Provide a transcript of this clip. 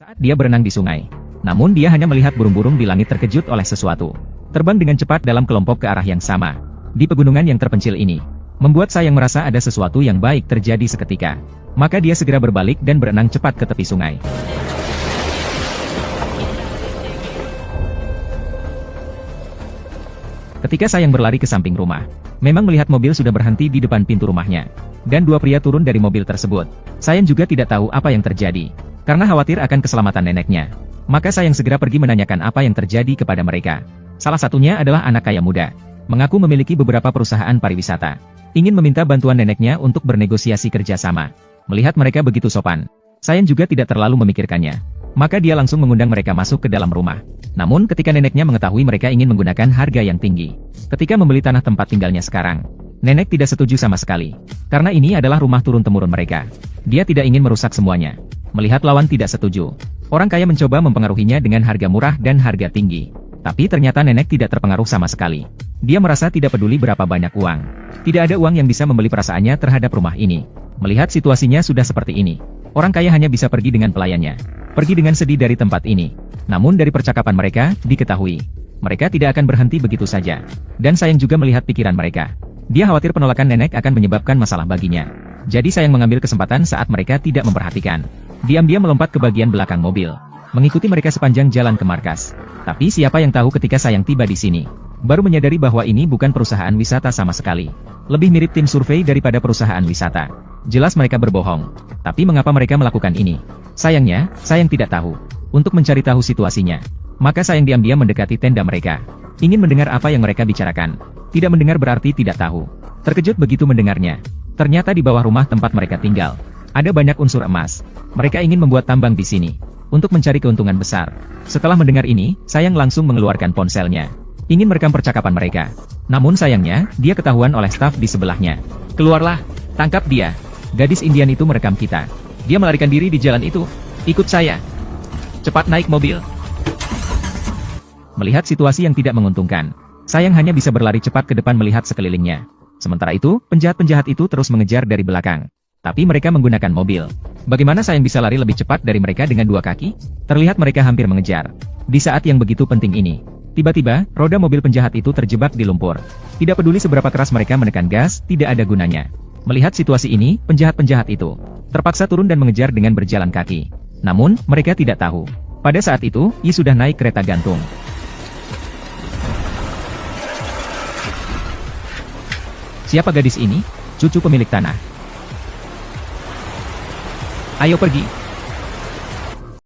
Saat dia berenang di sungai. Namun dia hanya melihat burung-burung di langit terkejut oleh sesuatu. Terbang dengan cepat dalam kelompok ke arah yang sama. Di pegunungan yang terpencil ini. Membuat Sayang merasa ada sesuatu yang baik terjadi seketika. Maka dia segera berbalik dan berenang cepat ke tepi sungai. Ketika Sayang berlari ke samping rumah, memang melihat mobil sudah berhenti di depan pintu rumahnya. Dan dua pria turun dari mobil tersebut. Sayang juga tidak tahu apa yang terjadi. Karena khawatir akan keselamatan neneknya. Maka Sayang segera pergi menanyakan apa yang terjadi kepada mereka. Salah satunya adalah anak kaya muda. Mengaku memiliki beberapa perusahaan pariwisata. Ingin meminta bantuan neneknya untuk bernegosiasi kerjasama. Melihat mereka begitu sopan, Sayang juga tidak terlalu memikirkannya. Maka dia langsung mengundang mereka masuk ke dalam rumah. Namun ketika neneknya mengetahui mereka ingin menggunakan harga yang tinggi. Ketika membeli tanah tempat tinggalnya sekarang, nenek tidak setuju sama sekali. Karena ini adalah rumah turun-temurun mereka. Dia tidak ingin merusak semuanya. Melihat lawan tidak setuju, orang kaya mencoba mempengaruhinya dengan harga murah dan harga tinggi. Tapi ternyata nenek tidak terpengaruh sama sekali. Dia merasa tidak peduli berapa banyak uang. Tidak ada uang yang bisa membeli perasaannya terhadap rumah ini. Melihat situasinya sudah seperti ini, orang kaya hanya bisa pergi dengan pelayannya. Pergi dengan sedih dari tempat ini. Namun dari percakapan mereka, diketahui. Mereka tidak akan berhenti begitu saja. Dan Sayang juga melihat pikiran mereka. Dia khawatir penolakan nenek akan menyebabkan masalah baginya. Jadi Sayang mengambil kesempatan saat mereka tidak memperhatikan. Diam-diam melompat ke bagian belakang mobil. Mengikuti mereka sepanjang jalan ke markas. Tapi siapa yang tahu ketika Sayang tiba di sini. Baru menyadari bahwa ini bukan perusahaan wisata sama sekali. Lebih mirip tim survei daripada perusahaan wisata. Jelas mereka berbohong. Tapi mengapa mereka melakukan ini? Sayangnya, Sayang tidak tahu. Untuk mencari tahu situasinya. Maka Sayang diam-diam mendekati tenda mereka. Ingin mendengar apa yang mereka bicarakan. Tidak mendengar berarti tidak tahu. Terkejut begitu mendengarnya. Ternyata di bawah rumah tempat mereka tinggal. Ada banyak unsur emas. Mereka ingin membuat tambang di sini. Untuk mencari keuntungan besar. Setelah mendengar ini, Sayang langsung mengeluarkan ponselnya. Ingin merekam percakapan mereka. Namun sayangnya, dia ketahuan oleh staf di sebelahnya. Keluarlah, tangkap dia. Gadis Indian itu merekam kita. Dia melarikan diri di jalan itu. Ikut saya. Cepat naik mobil. Melihat situasi yang tidak menguntungkan, Sayang hanya bisa berlari cepat ke depan melihat sekelilingnya. Sementara itu, penjahat-penjahat itu terus mengejar dari belakang. Tapi mereka menggunakan mobil. Bagaimana Sayang bisa lari lebih cepat dari mereka dengan dua kaki? Terlihat mereka hampir mengejar. Di saat yang begitu penting ini, tiba-tiba, roda mobil penjahat itu terjebak di lumpur. Tidak peduli seberapa keras mereka menekan gas, tidak ada gunanya. Melihat situasi ini, penjahat-penjahat itu terpaksa turun dan mengejar dengan berjalan kaki. Namun, mereka tidak tahu. Pada saat itu, Yi sudah naik kereta gantung. Siapa gadis ini? Cucu pemilik tanah. Ayo pergi.